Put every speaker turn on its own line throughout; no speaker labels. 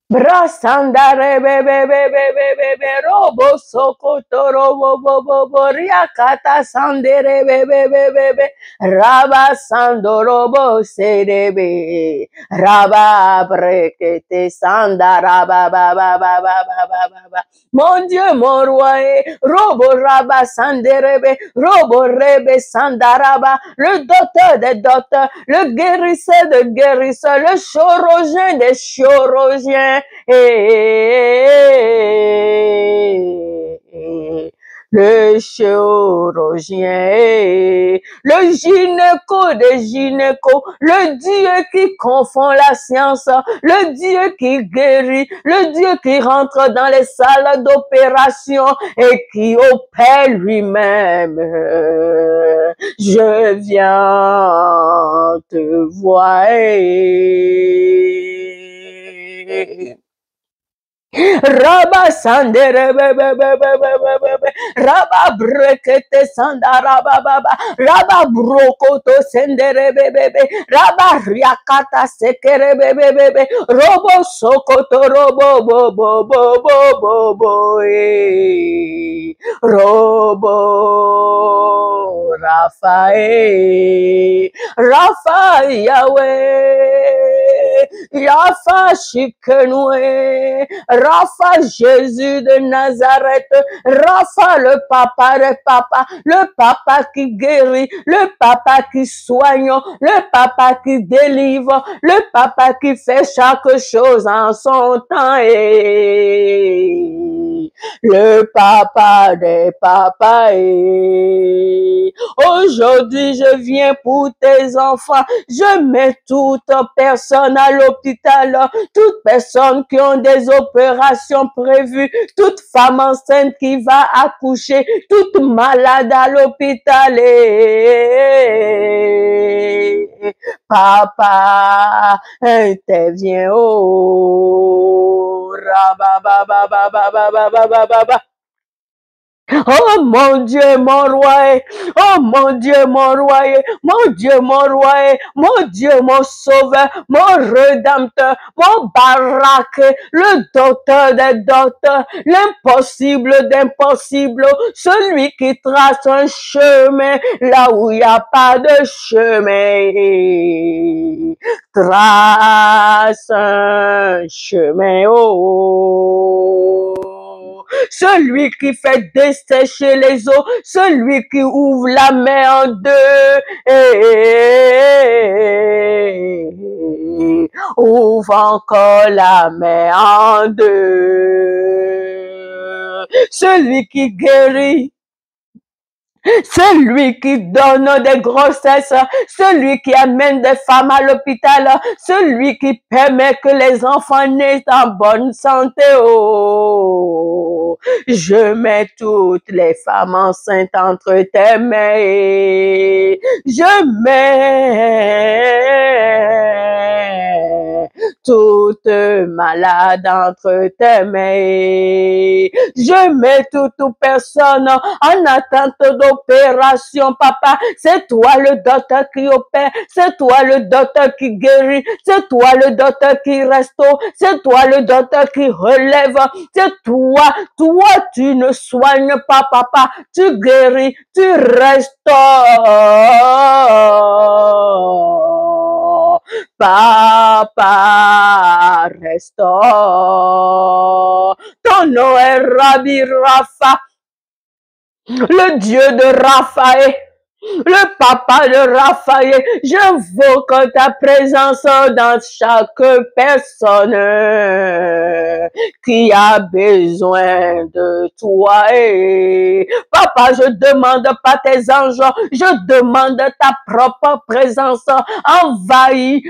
Brasandare bebe robo sokoto robo bobo riakata sandere bebe raba sando robo serebe raba brekete sanda raba ba. Mon Dieu, mon roi, robo raba sanderebe robo rebe sandaraba, le docteur des docteurs, le guérisseur de guérisseurs, le chirurgien des chirurgiens. Le chirurgien, le gynéco des gynécos, le Dieu qui confond la science, le Dieu qui guérit, le Dieu qui rentre dans les salles d'opération et qui opère lui-même. Je viens te voir. Raba sandere bebe raba brekete sanda raba baba raba brokoto sendere bebe raba riakata sekere bebe robo sokoto robo bo robo Raphaël Rapha Yahweh Rapha Shikenoé Rapha Jésus de Nazareth, Rapha le papa qui guérit, le papa qui soigne, le papa qui délivre, le papa qui fait chaque chose en son temps et le papa des papas et aujourd'hui je viens pour tes enfants, je mets toute personne à l'hôpital, toute personne qui ont des opérations prévues, toute femme enceinte qui va accoucher, toute malade à l'hôpital. Papa, interviens, oh, rabababababababababa. Oh mon Dieu, mon roi, oh mon Dieu, mon roi, mon Dieu, mon roi, mon Dieu, mon sauveur, mon rédempteur, mon baraque, le docteur des docteurs, l'impossible d'impossible, celui qui trace un chemin là où il n'y a pas de chemin. Trace un chemin, oh. Celui qui fait dessécher les eaux, celui qui ouvre la mer en deux, ouvre encore la mer en deux, celui qui guérit, celui qui donne des grossesses, celui qui amène des femmes à l'hôpital, celui qui permet que les enfants naissent en bonne santé. Oh, je mets toutes les femmes enceintes entre tes mains. Je mets toutes malades entre tes mains. Je mets toute personne en attente d'opération, papa. C'est toi le docteur qui opère, c'est toi le docteur qui guérit, c'est toi le docteur qui restaure, c'est toi le docteur qui relève, c'est toi, tu ne soignes pas, papa, tu guéris, tu restaures. Papa, restaure. Ton nom est Rabbi Rapha, le Dieu de Raphaël, le papa de Raphaël. J'invoque ta présence dans chaque personne qui a besoin de toi. Et papa, je demande pas tes anges, je demande ta propre présence. Envahis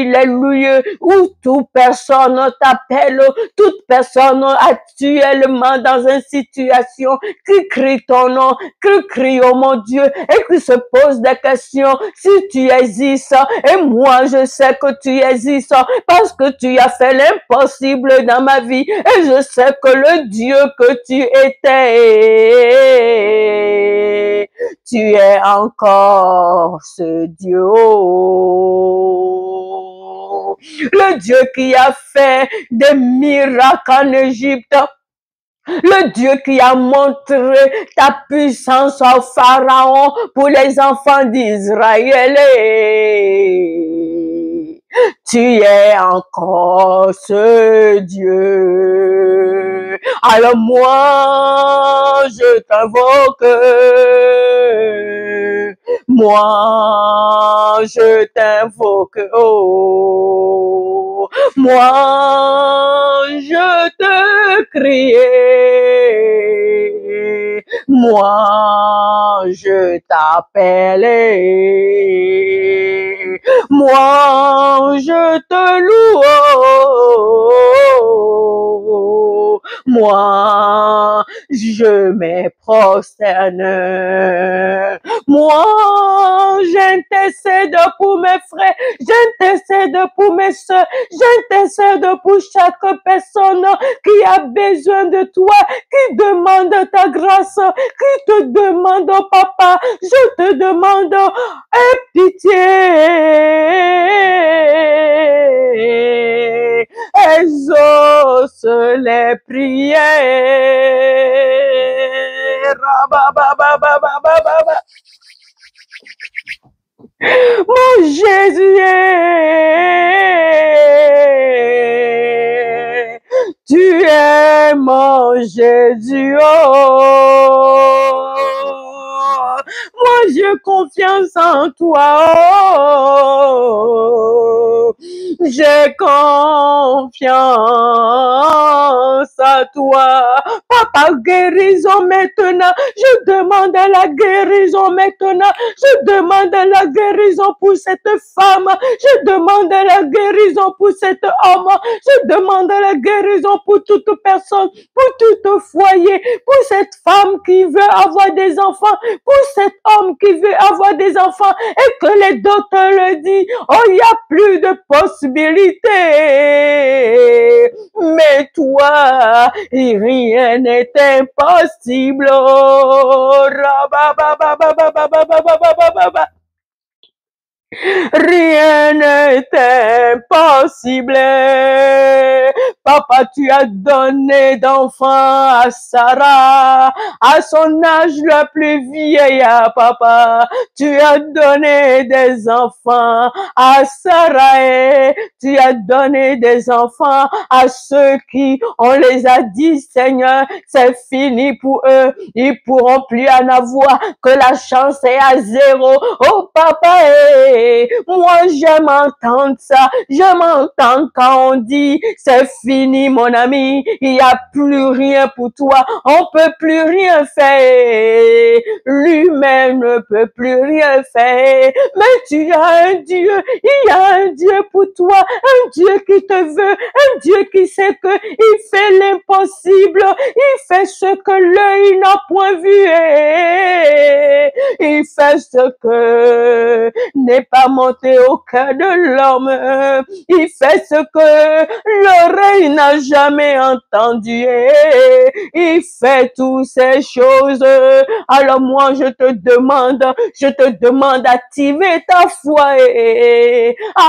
les lieux où toute personne t'appelle, toute personne actuellement dans une situation qui crie ton nom, qui crie, oh mon Dieu, et qui se pose des questions. Si tu existes, et moi je sais que tu existes, parce que tu as fait l'impossible dans ma vie, et je sais que le Dieu que tu étais, tu es encore ce Dieu. Le Dieu qui a fait des miracles en Égypte. Le Dieu qui a montré ta puissance au Pharaon pour les enfants d'Israël. Tu es encore ce Dieu. Alors moi, je t'invoque. Moi, je t'invoque. Oh, moi, je te crie. Moi, je t'appelle. Moi, je te loue. Moi, je me prosterne. Moi, j'intercède pour mes frères, j'intercède pour mes soeurs, j'intercède pour chaque personne qui a besoin de toi, qui demande ta grâce, qui te demande, oh papa, je te demande, aie pitié, exauce les prières. Mon Jésus, tu es mon Jésus. Oh, moi j'ai confiance en toi. Oh, j'ai confiance à toi. Papa, guérison maintenant. Je demande la guérison maintenant. Je demande la guérison pour cette femme. Je demande la guérison pour cet homme. Je demande la guérison pour toute personne, pour tout foyer, pour cette femme qui veut avoir des enfants, pour cet homme qui veut avoir des enfants et que les docteurs le disent, oh, il n'y a plus de possibilités. Mais toi, rien n'est impossible. Rien n'est impossible. Papa, tu as donné d'enfants à Sarah, à son âge le plus vieillard, papa. Tu as donné des enfants à Sarah et tu as donné des enfants à ceux qui, on les a dit, Seigneur, c'est fini pour eux. Ils pourront plus en avoir, que la chance est à zéro. Oh, papa, moi, j'aime entendre ça. J'aime entendre quand on dit, c'est fini, mon ami. Il n'y a plus rien pour toi. On peut plus rien faire. Lui-même ne peut plus rien faire. Mais tu as un Dieu. Il y a un Dieu pour toi. Un Dieu qui te veut. Un Dieu qui sait que il fait l'impossible. Il fait ce que l'œil n'a point vu. Il fait ce que n'est pas monté au cœur de l'homme. Il fait ce que l'oreille n'a jamais entendu. Il fait toutes ces choses. Alors moi, je te demande d'activer ta foi.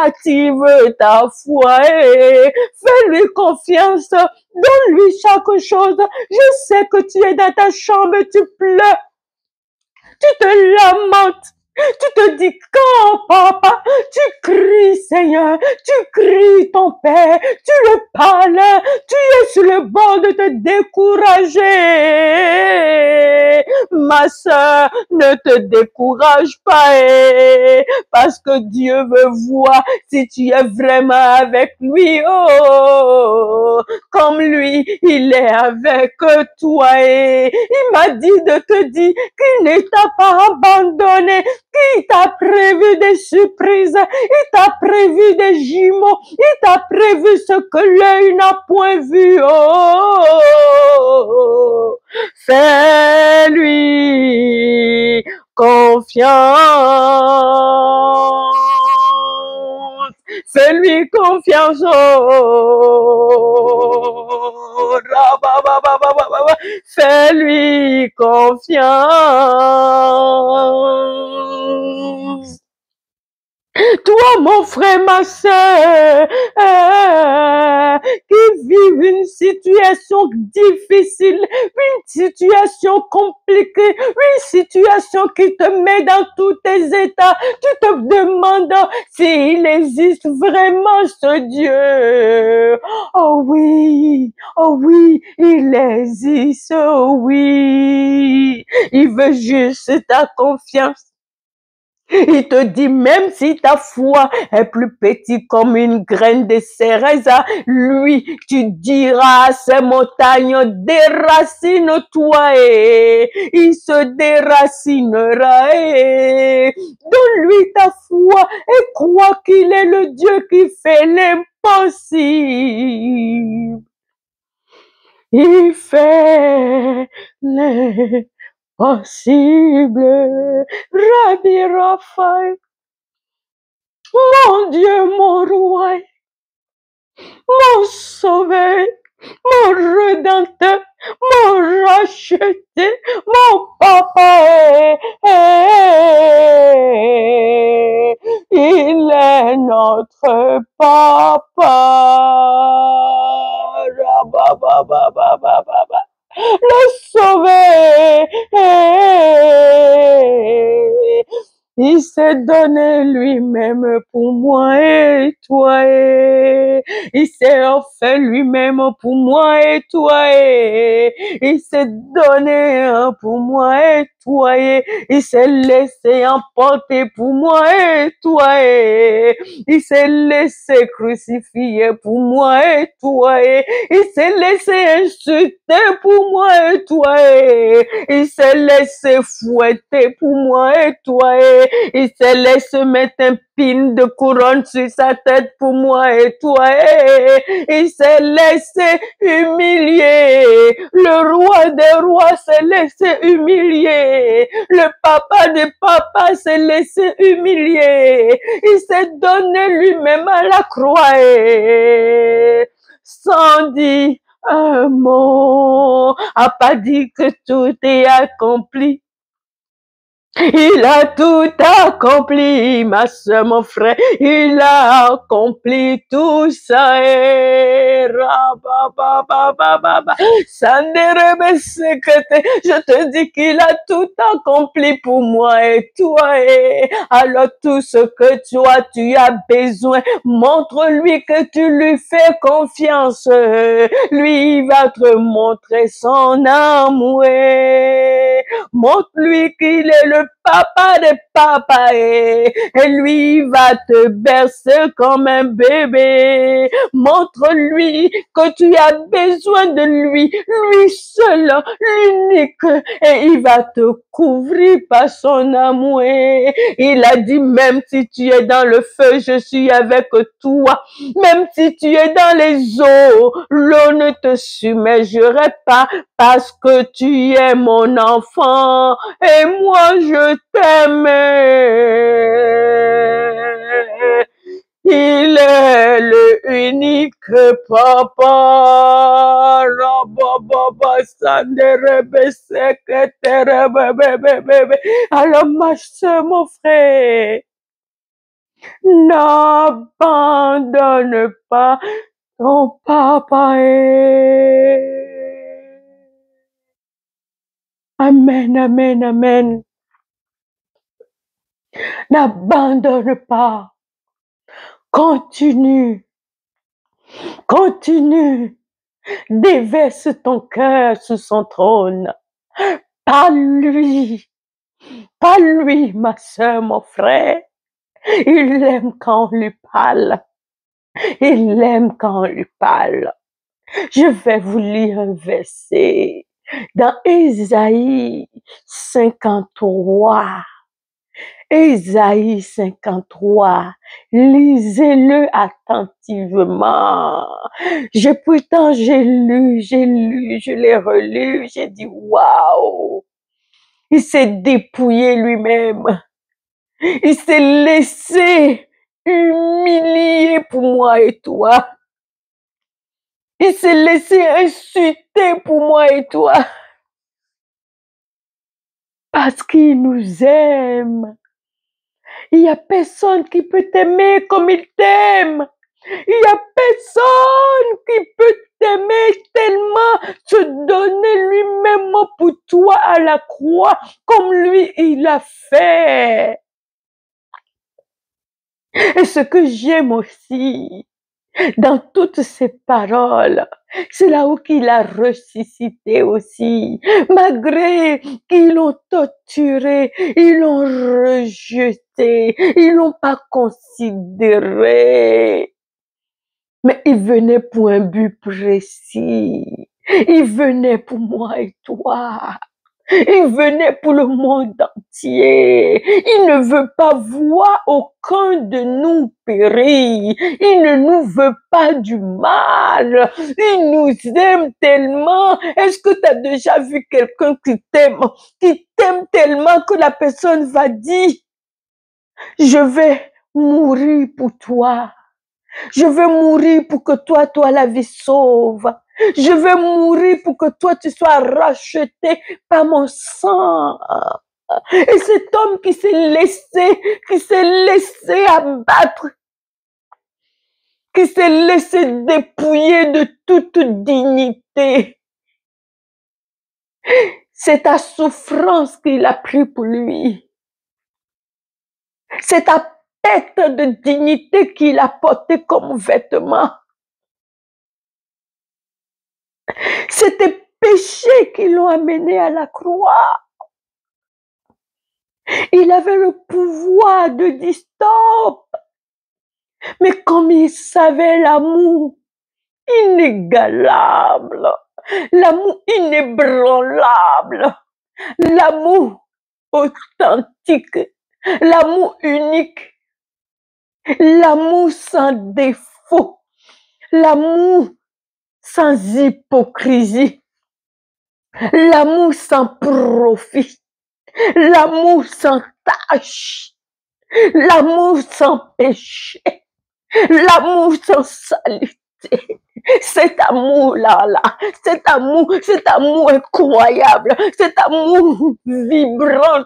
Active ta foi. Fais-lui confiance. Donne-lui chaque chose. Je sais que tu es dans ta chambre, tu pleures. Tu te lamentes. Tu te dis quand, papa, tu cries, Seigneur, tu cries ton Père, tu le parles, tu es sur le bord de te décourager. Ma sœur, ne te décourage pas, parce que Dieu veut voir si tu es vraiment avec lui. Oh, comme lui, il est avec toi. Il m'a dit de te dire qu'il ne t'a pas abandonné, qu'il t'a prévu des surprises, il t'a prévu des jumeaux, il t'a prévu ce que l'œil n'a point vu. Oh, fais-lui confiance. Fais-lui confiance. Oh, fais-lui confiance. Toi, mon frère, ma soeur, qui vit une situation difficile, une situation compliquée, une situation qui te met dans tous tes états, tu te demandes s'il existe vraiment ce Dieu. Oh oui, il existe, oh oui. Il veut juste ta confiance. Il te dit, même si ta foi est plus petite comme une graine de cérèse, lui, tu diras à ces montagnes, déracine-toi et il se déracinera et donne-lui ta foi et crois qu'il est le Dieu qui fait l'impossible. Il fait l'impossible. Rabbi Raphaël, mon Dieu, mon roi, mon sauveur, mon rédempteur, mon racheté, mon papa, il est notre papa. Le sauver. Il s'est donné lui-même pour moi et toi. Il s'est offert lui-même pour moi et toi. Il s'est donné pour moi et toi. Il s'est laissé emporter pour moi et toi. Il s'est laissé crucifier pour moi et toi. Il s'est laissé insulter pour moi et toi. Il s'est laissé fouetter pour moi et toi. Il s'est laissé mettre un pin de couronne sur sa tête pour moi et toi. Il s'est laissé humilier. Le roi des rois s'est laissé humilier. Le papa des papas s'est laissé humilier. Il s'est donné lui-même à la croix. Sans dire un mot, a pas dit que tout est accompli. Il a tout accompli, ma soeur, mon frère. Il a accompli tout ça. Je te dis qu'il a tout accompli pour moi et toi. Alors tout ce que toi tu as besoin, montre-lui que tu lui fais confiance. Lui, il va te montrer son amour. Montre-lui qu'il est le papa des papas et lui il va te bercer comme un bébé. Montre-lui que tu as besoin de lui, lui seul, l'unique, et il va te couvrir par son amour. Il a dit, même si tu es dans le feu, je suis avec toi. Même si tu es dans les eaux, l'eau ne te submergerait pas parce que tu es mon enfant et moi je t'aime. Il est le unique papa. Alors ma soeur, mon frère, n'abandonne pas ton papa. Amen, amen, amen. N'abandonne pas. Continue. Continue. Déverse ton cœur sous son trône. Parle-lui. Parle-lui, ma soeur, mon frère. Il aime quand on lui parle. Il aime quand on lui parle. Je vais vous lire un verset dans Ésaïe 53. Ésaïe 53, lisez-le attentivement. Pourtant j'ai lu, je l'ai relu, j'ai dit waouh. Il s'est dépouillé lui-même. Il s'est laissé humilier pour moi et toi. Il s'est laissé insulter pour moi et toi. Parce qu'il nous aime. Il n'y a personne qui peut t'aimer comme il t'aime. Il n'y a personne qui peut t'aimer tellement, se donner lui-même pour toi à la croix, comme lui, il a fait. Et ce que j'aime aussi, dans toutes ces paroles, c'est là où qu'il a ressuscité aussi. Malgré qu'ils l'ont torturé, ils l'ont rejeté, ils l'ont pas considéré. Mais il venait pour un but précis. Il venait pour moi et toi. Il venait pour le monde entier. Il ne veut pas voir aucun de nous périr. Il ne nous veut pas du mal. Il nous aime tellement. Est-ce que tu as déjà vu quelqu'un qui t'aime tellement que la personne va dire, je vais mourir pour toi. Je vais mourir pour que toi la vie sauve. Je vais mourir pour que toi, tu sois racheté par mon sang. Et cet homme qui s'est laissé abattre, qui s'est laissé dépouiller de toute dignité, c'est ta souffrance qu'il a pris pour lui. C'est ta perte de dignité qu'il a porté comme vêtement. C'est tes péchés qui l'ont amené à la croix. Il avait le pouvoir de dire stop. Mais comme il savait l'amour inégalable, l'amour inébranlable, l'amour authentique, l'amour unique, l'amour sans défaut, l'amour sans hypocrisie, l'amour sans profit, l'amour sans tâche, l'amour sans péché, l'amour sans saleté. Cet amour-là, cet amour incroyable, cet amour vibrant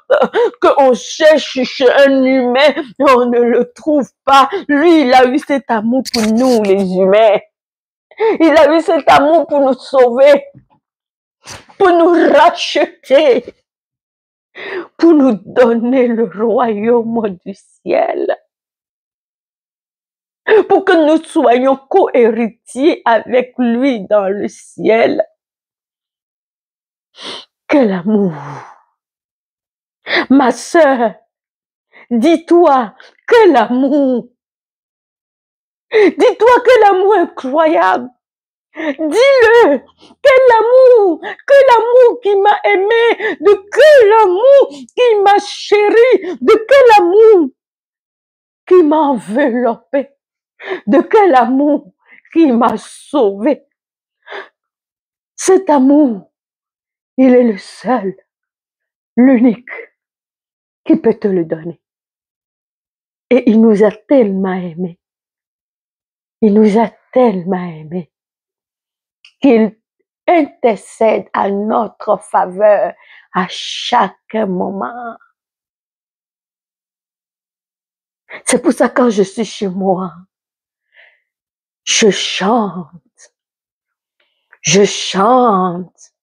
qu'on cherche chez un humain, on ne le trouve pas. Lui, il a eu cet amour pour nous, les humains. Il a eu cet amour pour nous sauver, pour nous racheter, pour nous donner le royaume du ciel, pour que nous soyons co-héritiers avec lui dans le ciel. Quel amour! Ma sœur, dis-toi, quel amour! Dis-toi quel amour incroyable! Dis-le, quel amour qui m'a aimé, de quel amour qui m'a chéri, de quel amour qui m'a enveloppé, de quel amour qui m'a sauvé. Cet amour, il est le seul, l'unique qui peut te le donner. Et il nous a tellement aimés, il nous a tellement aimés, qu'il intercède à notre faveur à chaque moment. C'est pour ça que quand je suis chez moi, je chante. Je chante.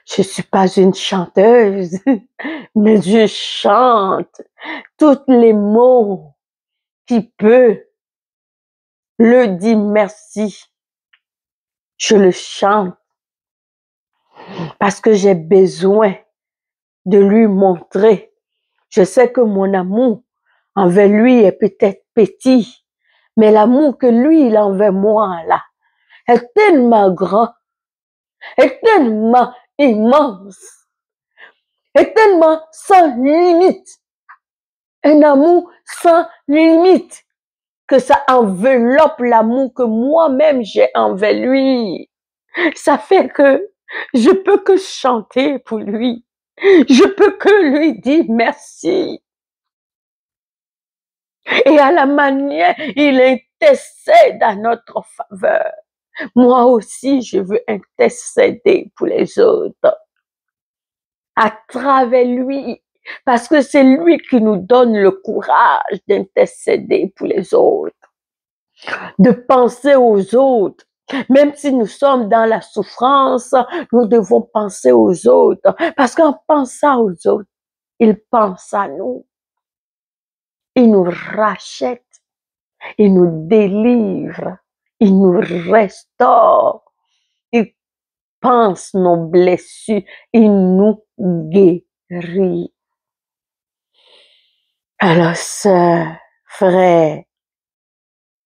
Je suis pas une chanteuse, mais je chante tous les mots qui peuvent le dire merci. Je le chante parce que j'ai besoin de lui montrer. Je sais que mon amour envers lui est peut-être petit, mais l'amour que lui, il a envers moi, là, est tellement grand, est tellement immense, est tellement sans limite. Un amour sans limite, que ça enveloppe l'amour que moi-même j'ai envers lui. Ça fait que je peux que chanter pour lui. Je peux que lui dire merci. Et à la manière, il intercède à notre faveur. Moi aussi, je veux intercéder pour les autres. À travers lui, Parce que c'est lui qui nous donne le courage d'intercéder pour les autres, de penser aux autres. Même si nous sommes dans la souffrance, nous devons penser aux autres. Parce qu'en pensant aux autres, il pense à nous. Il nous rachète. Il nous délivre. Il nous restaure. Il pense nos blessures. Il nous guérit. Alors, sœurs, frères,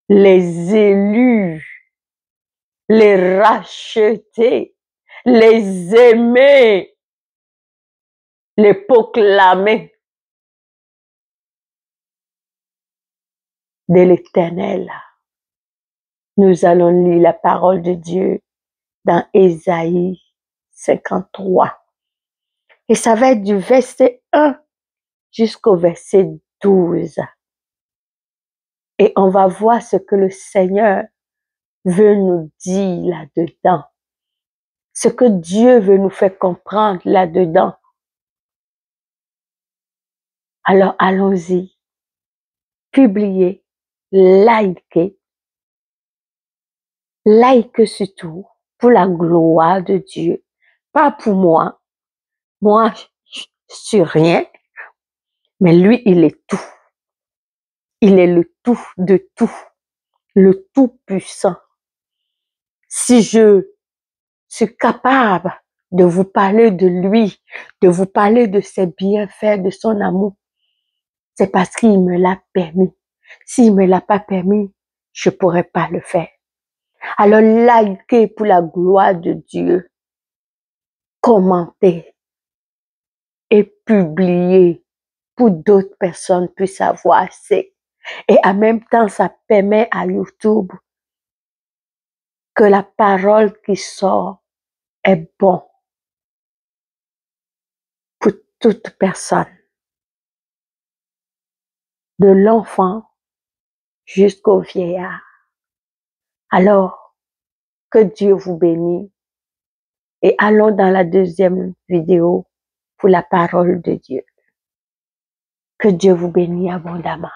les élus, les racheter, les aimer, les proclamer de l'Éternel. Nous allons lire la parole de Dieu dans Ésaïe 53. Et ça va être du verset 1 jusqu'au verset 12. Et on va voir ce que le Seigneur veut nous dire là-dedans. Ce que Dieu veut nous faire comprendre là-dedans. Alors allons-y. Publiez, likez. Like surtout pour la gloire de Dieu. Pas pour moi. Moi, je suis rien. Mais lui, il est tout. Il est le tout de tout. Le tout puissant. Si je suis capable de vous parler de lui, de vous parler de ses bienfaits, de son amour, c'est parce qu'il me l'a permis. S'il me l'a pas permis, je pourrais pas le faire. Alors, likez pour la gloire de Dieu. Commentez et publiez pour d'autres personnes puissent savoir. Et en même temps, ça permet à YouTube que la parole qui sort est bonne pour toute personne. De l'enfant jusqu'au vieillard. Alors, que Dieu vous bénisse et allons dans la deuxième vidéo pour la parole de Dieu. Que Dieu vous bénisse abondamment.